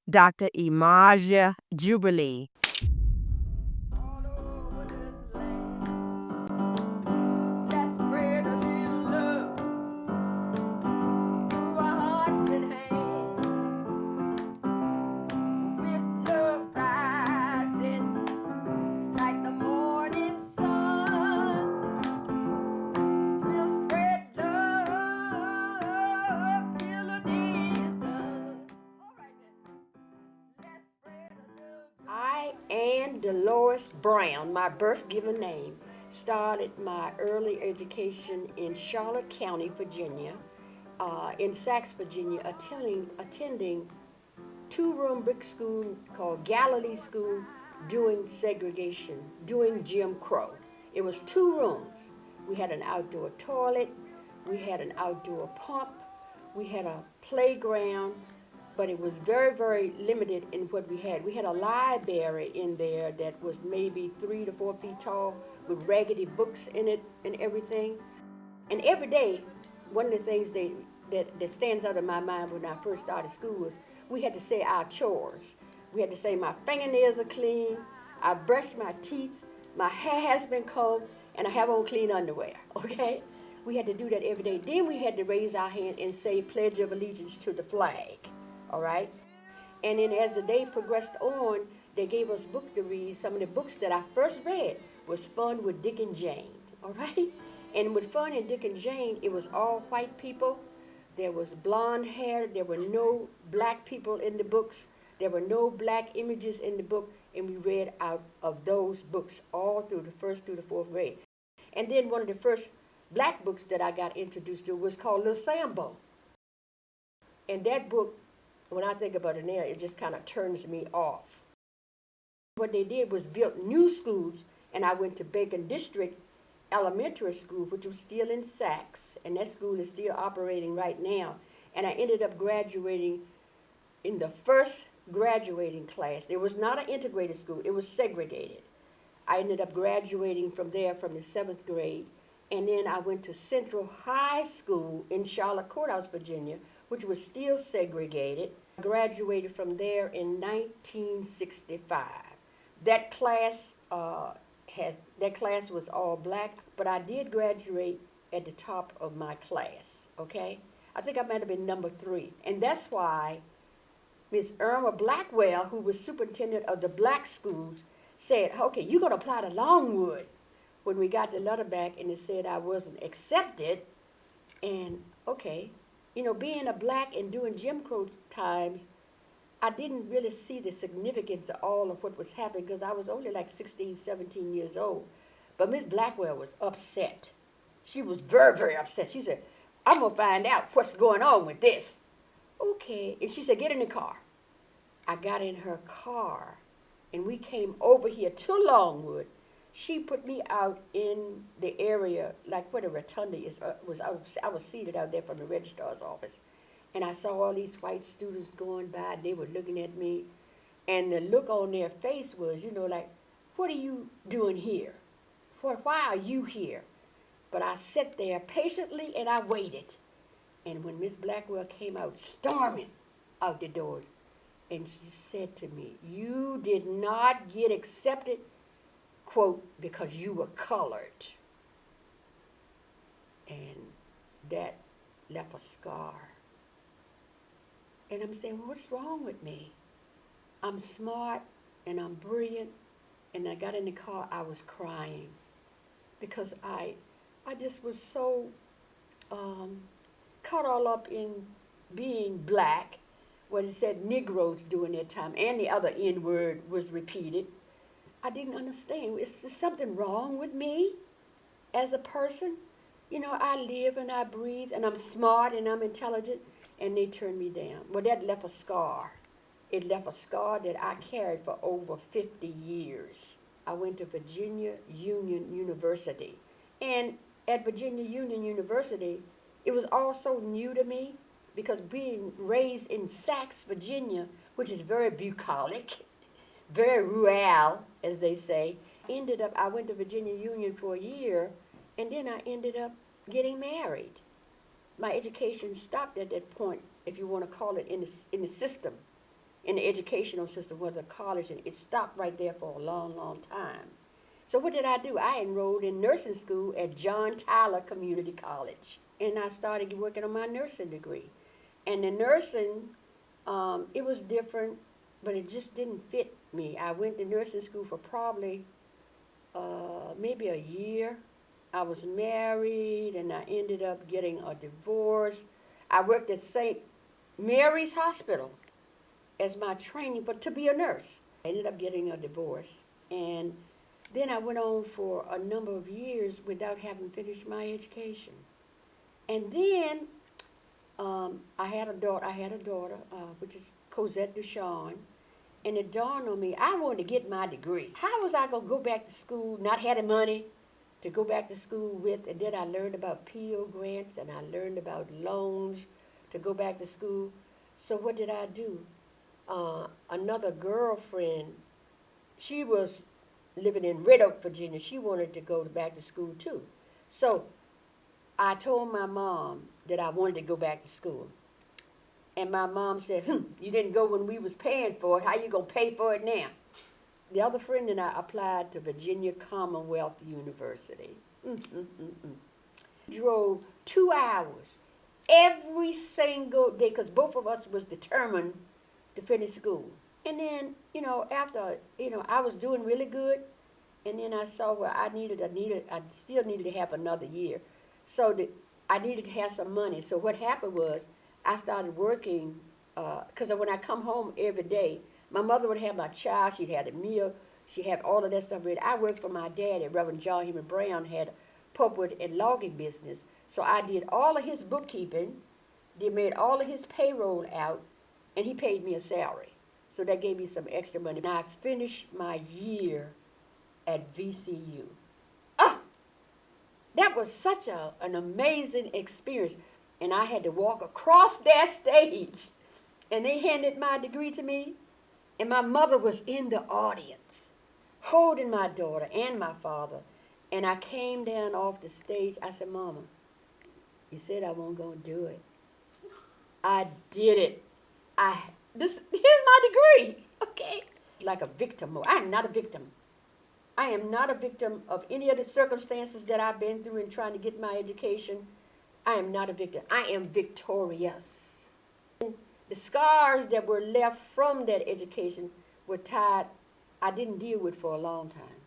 Dr. Imaja Jubilee. All over this land. Let's spread a little love through our hearts and hands. With love rising like the morning sun, we'll spread love till the day is done. All right then. Let's spread a little. I, Ann Dolores Brown, my birth given name, started my early education in Charlotte County, Virginia, in Sachs, Virginia, attending two-room brick school called Galilee School during segregation, during Jim Crow. It was two rooms. We had an outdoor toilet, we had an outdoor pump, we had a playground, but it was very, very limited in what we had. We had a library in there that was maybe 3 to 4 feet tall with raggedy books in it and everything. And every day, one of the things that stands out in my mind when I first started school was we had to say our chores. We had to say my fingernails are clean, I brushed my teeth, my hair has been combed, and I have on clean underwear, okay? We had to do that every day. Then we had to raise our hand and say Pledge of Allegiance to the flag, all right? And then as the day progressed on, they gave us books to read. Some of the books that I first read was Fun with Dick and Jane, all right? And with Fun and Dick and Jane, it was all white people. There was blonde hair. There were no black people in the books. There were no black images in the book. And we read out of those books all through the first through the fourth grade. And then one of the first black books that I got introduced to was called Little Sambo. And that book, when I think about it now, it just kind of turns me off. What they did was built new schools, and I went to Bacon District Elementary School, which was still in Sachs, and that school is still operating right now. And I ended up graduating in the first graduating class. It was not an integrated school, it was segregated. I ended up graduating from there from the 7th grade, and then I went to Central High School in Charlotte Courthouse, Virginia, which was still segregated. I graduated from there in 1965. That class that class was all black, but I did graduate at the top of my class, okay? I think I might have been number 3. And that's why Miss Irma Blackwell, who was superintendent of the black schools, said, okay, you're going to apply to Longwood. When we got the letter back and it said I wasn't accepted, and okay, you know, being a black and doing Jim Crow times, I didn't really see the significance of all of what was happening because I was only like 16, 17 years old. But Miss Blackwell was upset. She was very, very upset. She said, I'm going to find out what's going on with this. Okay. And she said, get in the car. I got in her car, and we came over here to Longwood. She put me out in the area, like where the rotunda is. I was seated out there from the registrar's office. And I saw all these white students going by. They were looking at me. And the look on their face was, you know, like, what are you doing here? Why are you here? But I sat there patiently and I waited. And when Miss Blackwell came out storming out the doors, and she said to me, you did not get accepted, quote, because you were colored. And that left a scar. And I'm saying, well, what's wrong with me? I'm smart and I'm brilliant. And I got in the car, I was crying because I just was so caught all up in being black, what it said Negroes during that time, and the other N word was repeated. I didn't understand. Is there something wrong with me as a person? You know, I live and I breathe and I'm smart and I'm intelligent, and they turned me down. Well, that left a scar. It left a scar that I carried for over 50 years. I went to Virginia Union University. And at Virginia Union University, it was all so new to me because being raised in Sachs, Virginia, which is very bucolic, very rural, as they say, I went to Virginia Union for a year, and then I ended up getting married. My education stopped at that point, if you want to call it, in the system. in the educational system, whether college, and it stopped right there for a long, long time. So what did I do? I enrolled in nursing school at John Tyler Community College, and I started working on my nursing degree. And the nursing, it was different, but it just didn't fit me. I went to nursing school for probably maybe a year. I was married, and I ended up getting a divorce. I worked at St. Mary's Hospital as my training to be a nurse. I ended up getting a divorce, and then I went on for a number of years without having finished my education. And then I had a daughter, which is Cosette Deshawn, and it dawned on me, I wanted to get my degree. How was I going to go back to school, not having money to go back to school with? And then I learned about Pell Grants, and I learned about loans to go back to school. So what did I do? Another girlfriend, she was living in Red Oak, Virginia. She wanted to go back to school too. So I told my mom that I wanted to go back to school. And my mom said, you didn't go when we was paying for it. How you going to pay for it now? The other friend and I applied to Virginia Commonwealth University. Drove 2 hours every single day because both of us was determined to finish school. And then, after, I was doing really good. And then I saw where I still needed to have another year. So I needed to have some money. So what happened was I started working, because when I come home every day, my mother would have my child, she'd have the meal, she'd have all of that stuff ready. I worked for my daddy, Reverend John Henry Brown, had a pulpwood and logging business. So I did all of his bookkeeping, they made all of his payroll out, and he paid me a salary. So that gave me some extra money. Now I finished my year at VCU. Oh, that was such an amazing experience. And I had to walk across that stage, and they handed my degree to me, and my mother was in the audience, holding my daughter and my father. And I came down off the stage. I said, Mama, you said I wasn't going to do it. I did it. Here's my degree, okay? Like a victim. I am not a victim. I am not a victim of any of the circumstances that I've been through in trying to get my education. I am not a victim. I am victorious. And the scars that were left from that education were tied, I didn't deal with for a long time.